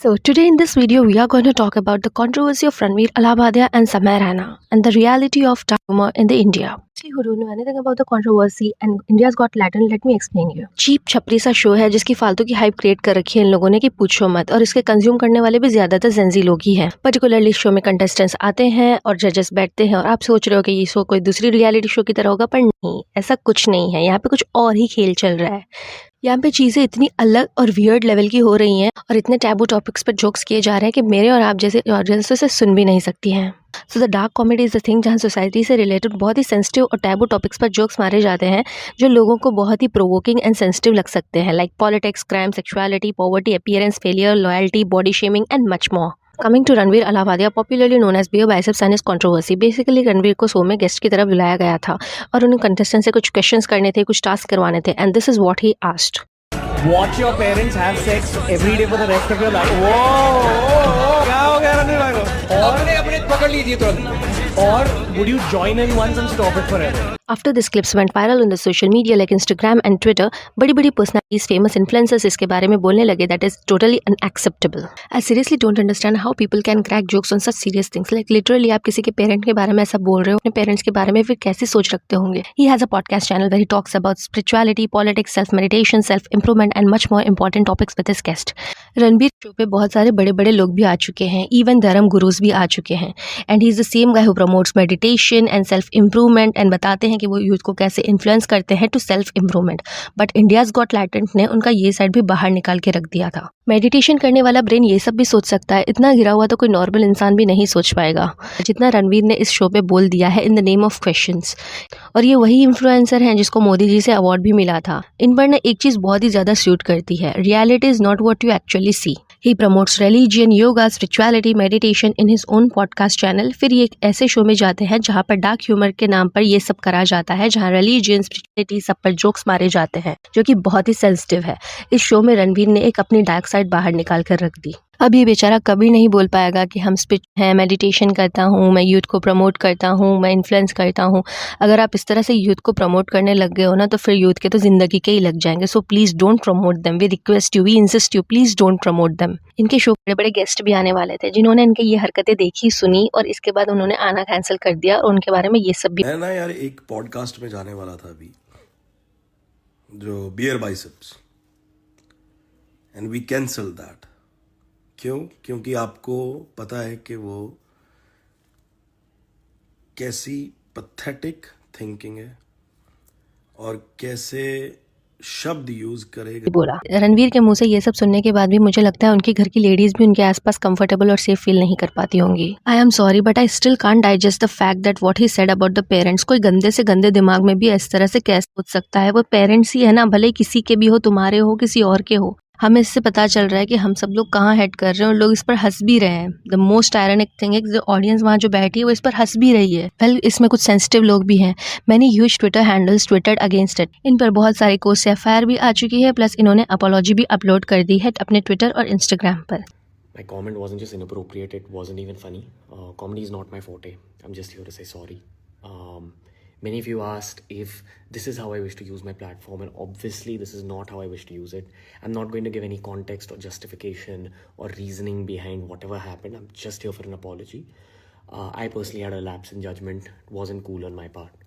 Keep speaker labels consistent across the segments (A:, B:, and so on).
A: So today in this video we are going to talk about the controversy of Ranveer Allahabadiya and Samay Raina and the reality of dark humor in the India. Who don't know anything about the controversy and India's Got Talent, let me explain you. Cheap छपरी सा show है जिसकी फालतू की hype create कर रखी है इन लोगों ने कि पूछो मत, और इसके कंज्यूम करने वाले भी ज्यादातर जेंजी लोग ही हैं। पर्टिकुलरली शो में कंटेस्टेंट्स आते हैं और जजेस बैठते हैं और आप सोच रहे हो कि ये शो कोई दूसरी रियलिटी शो की तरह होगा, पर नहीं, ऐसा कुछ नहीं है। यहाँ पे कुछ और ही खेल चल रहा है। यहाँ पे चीज़ें इतनी अलग और वियर्ड लेवल की हो रही हैं और इतने टैबू टॉपिक्स पर जोक्स किए जा रहे हैं कि मेरे और आप जैसे ऑडियंस से सुन भी नहीं सकती हैं। So the dark comedy is the thing जहाँ सोसाइटी से रिलेटेड बहुत ही सेंसिटिव और टैबू टॉपिक्स पर जोक्स मारे जाते हैं जो लोगों को बहुत ही प्रोवोकिंग एंड सेंसिटिव लग सकते हैं, like politics, crime, sexuality, poverty, appearance, failure, loyalty, body shaming and much more. Coming to Ranveer Allahbadia, popularly known as Beer Biceps and his controversy. Basically Ranveer को शो में गेस्ट की तरफ बुलाया गया था और उन्हें कंटेस्टेंट से कुछ क्वेश्चंस करने थे, कुछ टास्क करवाने थे, and this is what he asked.
B: Watch your parents have sex every day for the rest of your life. Whoa, क्या हो गया रणवीर भाई को? अपने पकड़ लीजिए तुरंत। और would you join in once and stop it forever?
A: After this clips went viral on the social media like Instagram and Twitter, बड़ी personalities, famous influencers इसके बारे में बोलने लगे that is totally unacceptable. I seriously don't understand how people can crack jokes on such serious things. Like literally आप किसी के parent के बारे में ऐसा बोल रहे हो, अपने पेरेंट्स के बारे में फिर कैसे सोच रखते होंगे। He has a podcast channel where he talks about spirituality, politics, self-meditation, self-improvement and much more important topics with his guest. Ranbir show पे बहुत सारे बड़े लोग भी आ चुके हैं, इवन धर्म गुरुज भी आ चुके हैं, and he is the same guy who promotes meditation and self improvement and बताते हैं कि वो यूथ को कैसे इन्फ्लुएंस करते हैं to self improvement. But India's Got Talent ने उनका ये साइड भी बाहर निकाल के रख दिया था। मेडिटेशन करने वाला ब्रेन ये सब भी सोच सकता है, इतना गिरा हुआ तो कोई नॉर्मल इंसान भी नहीं सोच पाएगा जितना रणवीर ने इस शो पे बोल दिया है in the name of questions. और ये वही इन्फ्लुएंसर हैं जिसको मोदी जी से अवार्ड भी मिला था। इन पर ने एक चीज़ बहुत ही ज़्यादा सूट करती है, reality is not what you actually see. He promotes religion, yoga, spirituality, meditation in his own podcast channel. फिर ये एक ऐसे शो में जाते हैं जहाँ पर डार्क ह्यूमर के नाम पर ये सब करा जाता है, जहाँ रिलीजन, स्पिरिचुअलिटी सब पर जोक्स मारे जाते हैं जो कि बहुत ही सेंसिटिव है। इस शो में रणवीर ने एक अपनी डार्क साइड बाहर निकाल कर रख दी। अब ये बेचारा कभी नहीं बोल पाएगा कि हम स्पिरिट हैं, मेडिटेशन करता हूँ, मैं यूथ को प्रमोट करता हूँ, मैं इन्फ्लुएंस करता हूँ। अगर आप इस तरह से यूथ को प्रमोट करने लग गए हो ना, तो फिर यूथ के तो जिंदगी के ही लग जाएंगे। So please don't promote them, we request you, we insist you, please don't promote them. इनके शो बड़े गेस्ट भी आने वाले थे जिन्होंने इनके ये हरकतें देखी, सुनी और इसके बाद उन्होंने आना कैंसिल कर दिया और उनके बारे में ये सब भी।
C: मैं ना यार एक पॉडकास्ट में जाने वाला था अभी, जो Beer Biceps, and we cancel that. क्यों? क्योंकि आपको पता है कि वो कैसी पैथेटिक थिंकिंग है और कैसे शब्द यूज करेगा।
A: बोला रणवीर के मुंह से ये सब सुनने के बाद भी मुझे लगता है उनके घर की लेडीज भी उनके आसपास कंफर्टेबल और सेफ फील नहीं कर पाती होंगी। I am sorry but I still can't digest the fact that what he said about the parents. कोई गंदे से गंदे दिमाग में भी इस तरह से कैसे सोच सकता है? वो पेरेंट्स ही है ना, भले किसी के भी हो, तुम्हारे हो, किसी और के हो। हमें इससे पता चल रहा है कि हम सब लोग कहाँ हेड कर रहे हैं और लोग इस पर हंस भी रहे हैं। द मोस्ट आयरनिक थिंग है कि ऑडियंस वहाँ जो बैठी है वो इस पर हंस भी रही है। वेल, इसमें कुछ सेंसिटिव लोग भी हैं। Many huge Twitter handles twittered against it. इन पर बहुत सारी कोर्ट से एफआईआर भी आ चुकी है, प्लस इन्होंने अपॉलॉजी भी अपलोड कर दी है अपने ट्विटर और इंस्टाग्राम पर।
D: My comment wasn't just inappropriate, it wasn't even funny. Comedy is not my forte. I'm just here to say sorry. Many of you asked if this is how I wish to use my platform, and obviously this is not how I wish to use it. I'm not going to give any context or justification or reasoning behind whatever happened. I'm just here for an apology. I personally had a lapse in judgment. It wasn't cool on my part.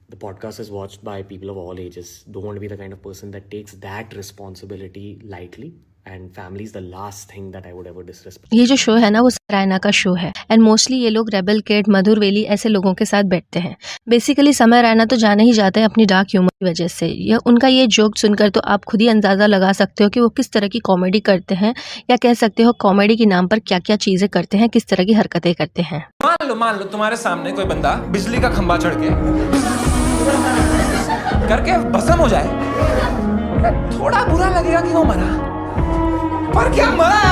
D: The podcast is watched by people of all ages. Don't want to be the kind of person that takes that responsibility lightly. And family is the last thing that I would ever disrespect.
A: ये जो show है ना वो रायना का show है, and mostly ये लोग rebel kid, मधुर वेली ऐसे लोगों के साथ बैठते हैं। बेसिकली समय रायना तो जाने ही जाते हैं अपनी डार्क ह्यूमर की वजह से। ये उनका ये जोक सुनकर तो आप खुद ही अंदाजा लगा सकते हो कि वो किस तरह की कॉमेडी करते हैं, या कह सकते हो कॉमेडी के नाम पर क्या क्या चीजें करते हैं, किस तरह की हरकतें करते हैं।
B: मान लो तुम्हारे सामने कोई बंदा बिजली का खंभा चढ़ के करके भस्म हो जाए, थोड़ा बुरा लगेगा कि वो मरा, पर क्या मरा?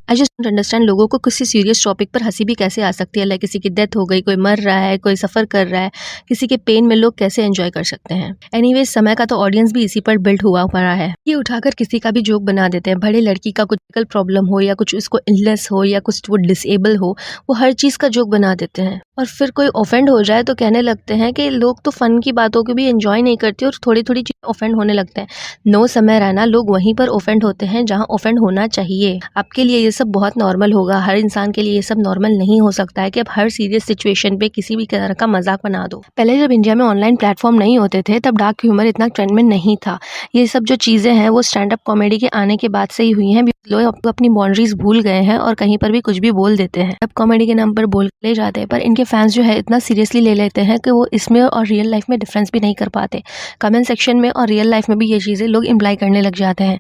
A: आई जस्ट डोंट अंडरस्टैंड लोगों को किसी सीरियस टॉपिक पर हंसी भी कैसे आ सकती है। लाइक किसी की डेथ हो गई, कोई मर रहा है, कोई सफ़र कर रहा है, किसी के पेन में लोग कैसे एंजॉय कर सकते हैं। एनीवेज, समय का तो ऑडियंस भी इसी पर बिल्ड हुआ पड़ा है। ये उठाकर किसी का भी जोक बना देते हैं, बड़े लड़की का कुछ मेडिकल प्रॉब्लम हो या कुछ उसको इलनेस हो या कुछ वो डिसेबल हो, वो हर चीज़ का जोक बना देते हैं। और फिर कोई ऑफेंड हो जाए तो कहने लगते हैं कि लोग तो फ़न की बातों को भी एंजॉय नहीं करते और थोड़ी-थोड़ी चीज़ें ऑफेंड होने लगते हैं। नो समय रहना, लोग वहीं पर ऑफेंड होते हैं जहाँ ऑफेंड होना चाहिए। आपके लिए ये सब बहुत नॉर्मल होगा, हर इंसान के लिए ये सब नॉर्मल नहीं हो सकता है कि आप हर सीरियस सिचुएशन पे किसी भी तरह का मज़ाक बना दो। पहले जब इंडिया में ऑनलाइन प्लेटफ़ॉर्म नहीं होते थे तब डार्क ह्यूमर इतना ट्रेंड में नहीं था। ये सब जो चीज़ें हैं वो स्टैंड अप कॉमेडी के आने के बाद से ही हुई हैं। लोग अपनी बाउंड्रीज़ भूल गए हैं और कहीं पर भी कुछ भी बोल देते हैं। अब कॉमेडी के नाम पर बोल ले जाते हैं, पर इनके फैंस जो है इतना सीरियसली ले लेते हैं कि वो इसमें और रियल लाइफ में डिफरेंस भी नहीं कर पाते। कमेंट सेक्शन में और रियल लाइफ में भी ये चीज़ें लोग इम्प्लाई करने लग जाते हैं।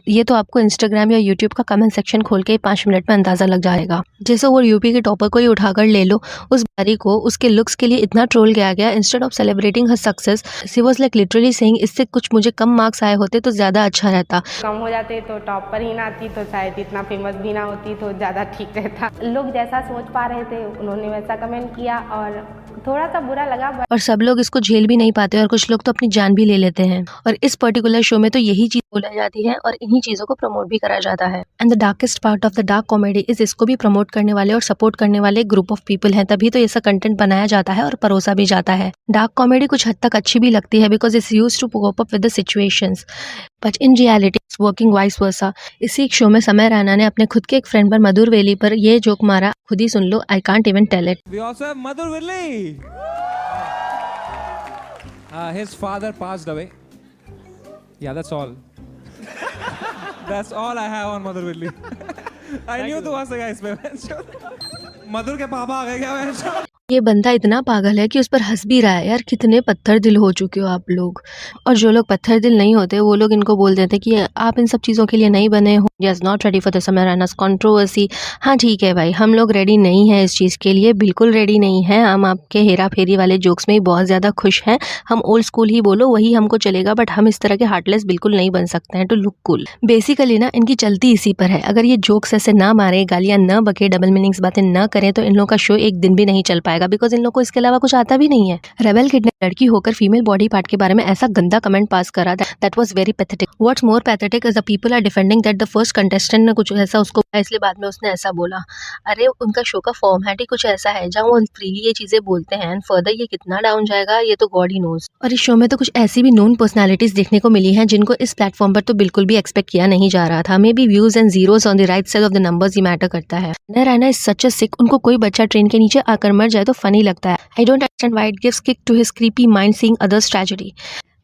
A: ये तो आपको इंस्टाग्राम या यूट्यूब का कमेंट सेक्शन खोल के 5 मिनट में अंदाज़ा लग जाएगा। जैसे वो यूपी के टॉपर को ही उठाकर ले लो, उस बारी को उसके लुक्स के लिए इतना ट्रोल किया गया। Instead of celebrating her success, she was like literally saying इससे कुछ मुझे कम मार्क्स आए होते तो ज़्यादा अच्छा रहता।
E: कम हो जाते तो टॉप पर ही ना आती तो शायद इतना फेमस भी ना होती तो ज़्यादा ठीक रहता। लोग जैसा सोच पा रहे थे उन्होंने वैसा कमेंट किया और थोड़ा सा बुरा लगा।
A: और सब लोग इसको झेल भी नहीं पाते और कुछ लोग तो अपनी जान भी ले लेते हैं। और इस पर्टिकुलर शो में तो यही चीज़ बोली जाती है और इन्हीं चीज़ों को प्रमोट भी करा जाता है। And the darkest part of the dark comedy is इसको भी प्रमोट करने वाले और सपोर्ट करने वाले ग्रुप ऑफ पीपल हैं, तभी तो ऐसा कंटेंट बनाया जाता है और परोसा भी जाता है। डार्क कॉमेडी कुछ हद तक अच्छी भी लगती है because it's used to cope up with the situations, but in reality it's working vice versa. इसी शो में समय रैना ने अपने खुद के एक फ्रेंड पर मधुर वेली पर ये जोक मारा, खुद ही सुन लो, I can't even tell it.
B: We also have Madhur Villi. His father passed away. Yeah, that's all. That's all I have on Madhur Villi. I knew तू हंसेगा इस पे। मधुर के पापा आ गए क्या?
A: ये बंदा इतना पागल है कि उस पर हंस भी रहा है। यार कितने पत्थर दिल हो चुके हो आप लोग। और जो लोग पत्थर दिल नहीं होते वो लोग इनको बोल देते कि आप इन सब चीज़ों के लिए नहीं बने हो। Yes, not ready for the समय रैनास कंट्रोवर्सी। हाँ ठीक है भाई, हम लोग रेडी नहीं हैं इस चीज़ के लिए, बिल्कुल रेडी नहीं हैं। हम आपके हेरा फेरी वाले जोक्स में ही बहुत ज़्यादा खुश हैं। हम ओल्ड स्कूल ही बोलो वही हमको चलेगा, बट हम इस तरह के हार्टलेस बिल्कुल नहीं बन सकते हैं टू लुक कूल। बेसिकली ना इनकी चलती इसी पर है। अगर ये जोक्स ऐसे ना मारे, गालियाँ न बके, डबल मीनिंग्स बातें न करें तो इन लोगों का शो एक दिन भी नहीं चल पाएगा, बिकॉज इन लोगों को इसके अलावा कुछ आता भी नहीं है। रेबल किड ने लड़की होकर फीमेल बॉडी पार्ट के बारे में ऐसा गंदा कमेंट पास करा, that was very pathetic. What's more pathetic is the people are defending that the first contestant ने कुछ ऐसा उसको, इसलिए बाद में उसने ऐसा बोला। अरे उनका शो का फॉर्मेट ही कुछ ऐसा है जहाँ वो फ्रीली ये चीजें बोलते हैं, फर्दर ये कितना डाउन जाएगा ये तो गॉड ही नोज। और इस शो में तो कुछ ऐसी भी नोन पर्सनालिटीज देखने को मिली हैं जिनको इस प्लेटफॉर्म पर तो बिल्कुल भी एक्सपेक्ट किया नहीं जा रहा था। May be views and zeros on the right side of the numbers he matter करता है। रहना इज सच अ सिक, उनको कोई बच्चा ट्रेन के नीचे आकर मर जाए तो फनी लगता है। I don't understand why it gives kick to his creepy mind seeing others tragedy.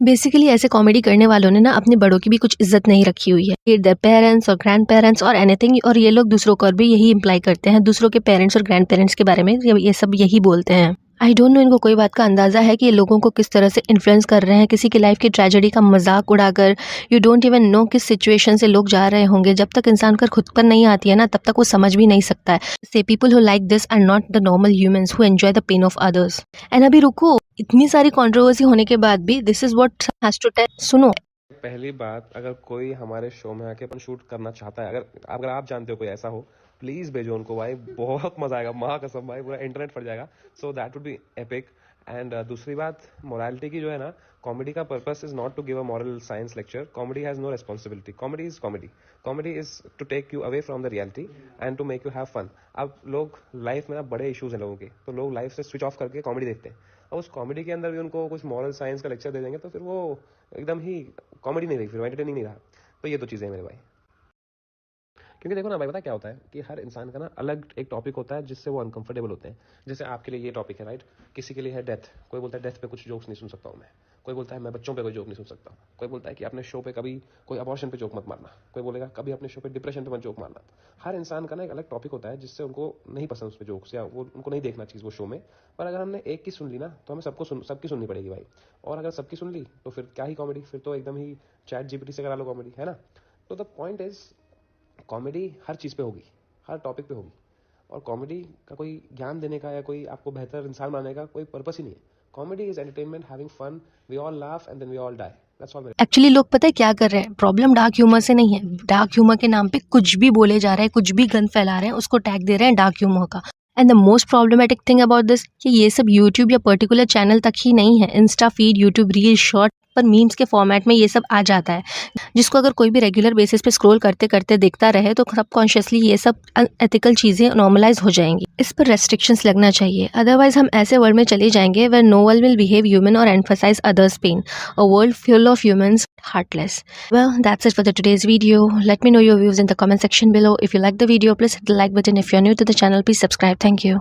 A: Basically ऐसे कॉमेडी करने वालों ने ना अपने बड़ों की भी कुछ इज्जत नहीं रखी हुई है, देयर पेरेंट्स और ग्रैंड पेरेंट्स और एनीथिंग। और ये लोग दूसरों को भी यही इम्प्लाई करते हैं, दूसरों के पेरेंट्स और ग्रैंड पेरेंट्स के बारे में ये सब यही बोलते हैं। आई डोंट नो इनको कोई बात का अंदाज़ा है कि ये लोगों को किस तरह से इन्फ्लुएंस कर रहे हैं, किसी की लाइफ की ट्रेजेडी का मजाक उड़ाकर। यू डोंट इवन नो किस सिचुएशन से लोग जा रहे होंगे। जब तक इंसान कर खुद पर नहीं आती है ना तब तक वो समझ भी नहीं सकता है। Say people who like this are not the normal humans who enjoy the pain of others. And अभी रुको, इतनी सारी कंट्रोवर्सी होने के बाद भी this is what has to tell. सुनो,
F: पहली बात, अगर कोई हमारे शो में आके अपन शूट करना चाहता है, अगर आप जानते हो कोई ऐसा हो, प्लीज़ भेजो उनको भाई, बहुत मजा आएगा, माँ कसम भाई, पूरा इंटरनेट फट जाएगा। So that would be epic. And दूसरी बात, मोरालिटी की जो है ना, कॉमेडी का purpose is not to give a moral science lecture. Comedy has no responsibility. Comedy is comedy. Comedy is to take you away from the reality and to make you have fun. अब लोग life में ना बड़े issues हैं लोगों के, तो लोग लाइफ से स्विच ऑफ करके कॉमेडी देखते हैं। और उस कॉमेडी के अंदर भी उनको कुछ मॉरल साइंस का लेक्चर दे देंगे तो फिर वो एकदम ही कॉमेडी नहीं रही, फिर एंटरटेनिंग नहीं रहा। तो ये दो चीज़ें हैं मेरे भाई। क्योंकि देखो ना भाई, पता क्या होता है कि हर इंसान का ना अलग एक टॉपिक होता है जिससे वो अनकंफर्टेबल होते हैं। जैसे आपके लिए ये टॉपिक है, राइट? किसी के लिए है डेथ। कोई बोलता है डेथ पे कुछ जोक्स नहीं सुन सकता हूँ मैं। कोई बोलता है मैं बच्चों पे कोई जोक नहीं सुन सकता। कोई बोलता है कि अपने शो पे कभी कोई अबॉर्शन पे जोक मत मारना। कोई बोलेगा कभी अपने शो पे डिप्रेशन पे मत जोक मारना। हर इंसान का ना एक अलग टॉपिक होता है जिससे उनको नहीं पसंद उस पर जोक्स, या वो उनको नहीं देखना चीज़ वो शो में। पर अगर हमने एक की सुन ली ना तो हमें सबकी सुननी पड़ेगी भाई। और अगर सबकी सुन ली तो फिर क्या ही कॉमेडी, फिर तो एकदम ही चैट जीपीटी से करा लो कॉमेडी, है ना? तो द पॉइंट इज, कॉमेडी हर चीज़ पे होगी, हर टॉपिक पे होगी। और कॉमेडी का कोई ज्ञान देने का या कोई आपको बेहतर इंसान बनाने का कोई पर्पस ही नहीं है। Comedy is entertainment, having fun, we all laugh and then we all die. That's all.
A: Actually लोग पता है क्या कर रहे हैं? प्रॉब्लम डार्क ह्यूमर से नहीं है। डार्क ह्यूमर के नाम पे कुछ भी बोले जा रहे हैं, कुछ भी गंद फैला रहे हैं, उसको टैग दे रहे हैं डार्क ह्यूमर का। And the most problematic thing about this कि ये सब यूट्यूब या पर्टिकुलर चैनल तक ही नहीं है। Insta feed, YouTube reel, short, पर मीम्स के फॉर्मेट में ये सब आ जाता है, जिसको अगर कोई भी रेगुलर बेसिस पे स्क्रॉल करते करते देखता रहे तो सबकॉन्शियसली ये सब अनएथिकल चीज़ें नॉर्मलाइज हो जाएंगी। इस पर रेस्ट्रिक्शंस लगना चाहिए, अदरवाइज हम ऐसे वर्ल्ड में चले जाएंगे where no one will behave human और emphasize others pain, a world full of humans heartless. Well, that's it for the today's video. Let me know your views in the comment section below. If you like the video, please hit the like button. If you're new to the channel, please subscribe. Thank you.